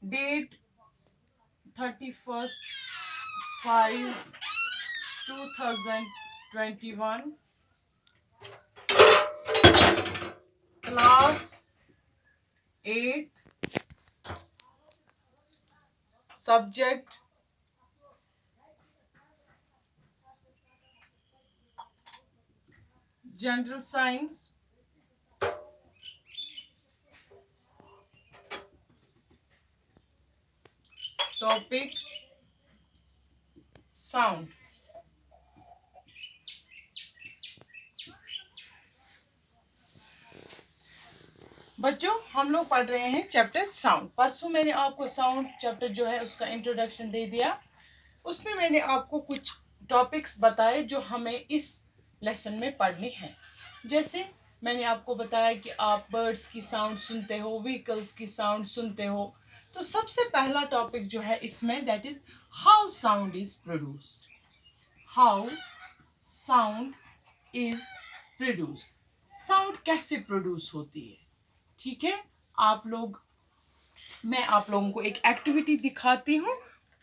Date 31st 5 2021. Class 8th. Subject General Science. Topic Sound. बच्चों, हम लोग पढ़ रहे हैं चैप्टर साउंड। परसों मैंने आपको साउंड चैप्टर जो है उसका इंट्रोडक्शन दे दिया। उसमें मैंने आपको कुछ टॉपिक्स बताए जो हमें इस लेसन में पढ़ने हैं। जैसे मैंने आपको बताया कि आप बर्ड्स की साउंड सुनते हो, व्हीकल्स की साउंड सुनते हो। तो सबसे पहला टॉपिक जो है इसमें, that is how sound is produced. How sound is produced, sound कैसे प्रोड्यूस होती है। ठीक है, मैं आप लोगों को एक एक्टिविटी दिखाती हूँ।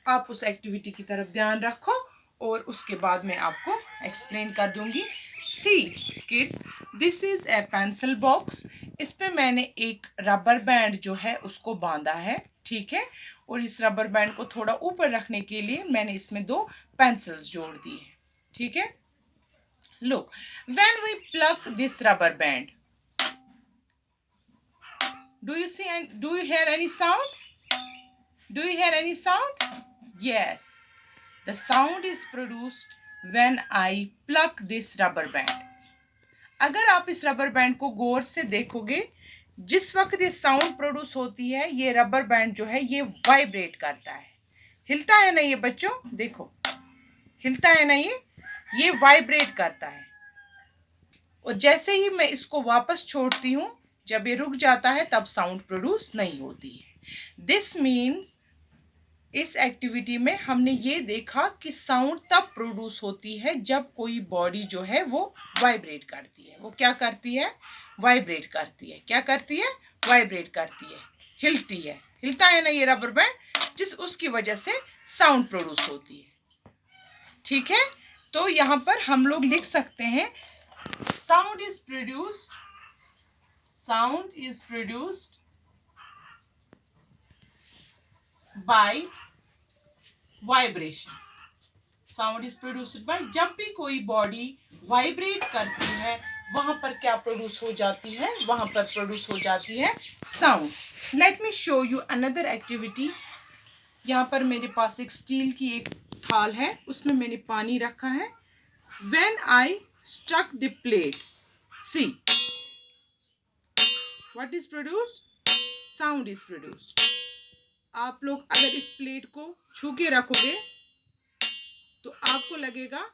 आप उस एक्टिविटी की तरफ ध्यान रखो और उसके बाद मैं आपको एक्सप्लेन कर दूंगी। See kids, this is a pencil box. इस पे मैंने एक रबर बैंड जो है उसको बांधा है। ठीक है, और इस रबर बैंड को थोड़ा ऊपर रखने के लिए मैंने इसमें 2 पेंसिल्स जोड़ दी है। ठीक है, look, when we pluck this rubber band, do you hear any sound? Do you hear any sound? Yes, the sound is produced when I pluck this rubber band. अगर आप इस रबर बैंड को गौर से देखोगे, जिस वक्त ये साउंड प्रोड्यूस होती है, ये रबर बैंड जो है ये वाइब्रेट करता है। हिलता है ना ये बच्चों, देखो हिलता है ना ये वाइब्रेट करता है। और जैसे ही मैं इसको वापस छोड़ती हूँ, जब ये रुक जाता है तब साउंड प्रोड्यूस नहीं होती है। दिस मीन्स इस एक्टिविटी में हमने ये देखा कि साउंड तब प्रोड्यूस होती है जब कोई बॉडी जो है वो वाइब्रेट करती है। वो क्या करती है? वाइब्रेट करती है। क्या करती है? वाइब्रेट करती है, हिलती है। हिलता है ना ये रबर बैंड, जिस उसकी वजह से साउंड प्रोड्यूस होती है। ठीक है, तो यहाँ पर हम लोग लिख सकते हैं sound is produced by vibration. Sound is produced by, जब भी कोई बॉडी वाइब्रेट करती है वहां पर क्या प्रोड्यूस हो जाती है? वहां पर प्रोड्यूस हो जाती है sound. Let me show you another activity. यहाँ पर मेरे पास एक स्टील की एक थाल है, उसमें मैंने पानी रखा है। When I struck the plate, see what is produced? Sound is produced. आप लोग अगर इस प्लेट को छू के रखोगे तो आपको लगेगा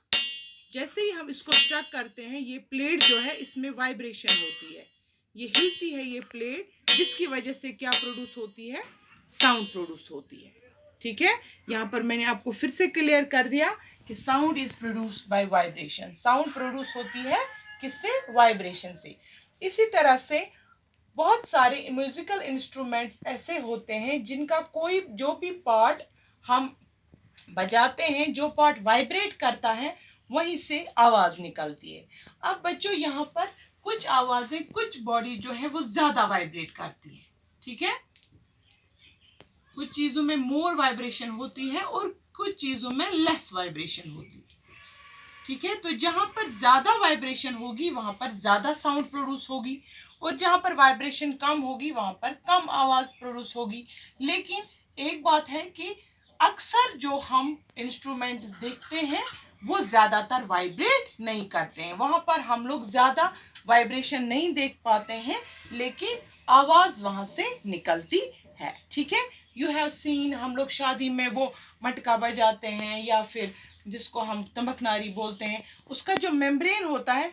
जैसे ही हम इसको स्ट्रक करते हैं, ये प्लेट जो है इसमें वाइब्रेशन होती है, ये हिलती है ये प्लेट, जिसकी वजह से क्या प्रोड्यूस होती है? साउंड प्रोड्यूस होती है। ठीक है, यहाँ पर मैंने आपको फिर से क्लियर कर दिया कि sound is produced by vibration. Sound produce होती है किससे? वाइब्रेशन से। इसी तरह से बहुत सारे म्यूजिकल इंस्ट्रूमेंट्स ऐसे होते हैं जिनका कोई जो भी पार्ट हम बजाते हैं, जो पार्ट वाइब्रेट करता है, वहीं से आवाज निकलती है। अब बच्चों, यहाँ पर कुछ आवाजें, कुछ बॉडी जो है वो ज्यादा वाइब्रेट करती है। ठीक है, कुछ चीजों में मोर वाइब्रेशन होती है और कुछ चीजों में लेस वाइब्रेशन होती है। ठीक है, तो जहां पर ज्यादा वाइब्रेशन होगी वहां पर ज्यादा साउंड प्रोड्यूस होगी, और जहां पर वाइब्रेशन कम होगी वहां पर कम आवाज प्रोड्यूस होगी। लेकिन एक बात है कि अक्सर जो हम इंस्ट्रूमेंट्स देखते हैं वो ज्यादातर वाइब्रेट नहीं करते हैं, वहां पर हम लोग ज्यादा वाइब्रेशन नहीं देख पाते हैं, लेकिन आवाज वहां से निकलती है। ठीक है, यू हैव सीन, हम लोग शादी में वो मटका बजाते हैं या फिर जिसको हम तंबकनारी बोलते हैं, उसका जो मेम्ब्रेन होता है।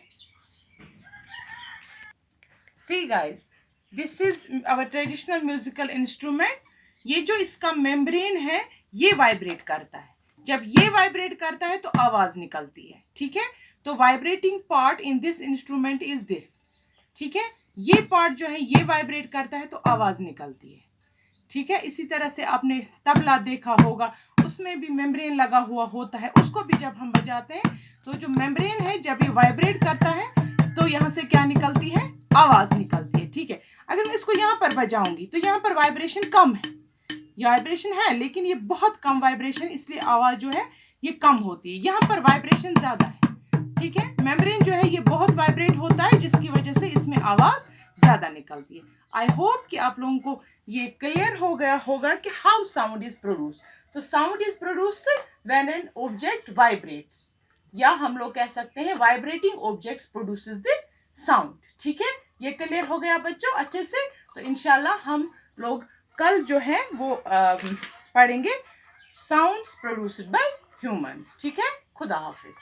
See guys, this is our traditional musical instrument. ये जो इसका मेम्ब्रेन है ये वाइब्रेट करता है। जब ये वाइब्रेट करता है तो आवाज निकलती है। ठीक है, तो vibrating part in this instrument is this. ठीक है, ये पार्ट जो है ये वाइब्रेट करता है तो आवाज निकलती है। ठीक है। इसी तरह से आपने तबला देखा होगा, उसमें भी मेम्ब्रेन लगा हुआ होता है, उसको भी जब हम बजाते हैं तो जो मेम्ब्रेन है जब ये वाइब्रेट करता है तो यहाँ से क्या निकलती है, आवाज निकलती है। ठीक है, अगर मैं इसको यहाँ पर बजाऊंगी तो यहाँ पर वाइब्रेशन कम है, वाइब्रेशन है लेकिन ये बहुत कम वाइब्रेशन, इसलिए आवाज जो है ये कम होती है। यहाँ पर वाइब्रेशन ज्यादा है। ठीक है, मेम्ब्रेन जो है ये बहुत वाइब्रेट होता है जिसकी वजह से इसमें आवाज ज्यादा निकलती है। आई होप कि आप लोगों को ये क्लियर हो गया होगा कि हाउ साउंड इज प्रोड्यूस। तो sound is produced when an object vibrates, या हम लोग कह सकते हैं vibrating objects produces the sound. ठीक है, ये क्लियर हो गया बच्चों अच्छे से। तो इंशाल्लाह हम लोग कल जो है वो पढ़ेंगे साउंड्स प्रोड्यूस्ड बाय ह्यूमंस। ठीक है, खुदा हाफिज।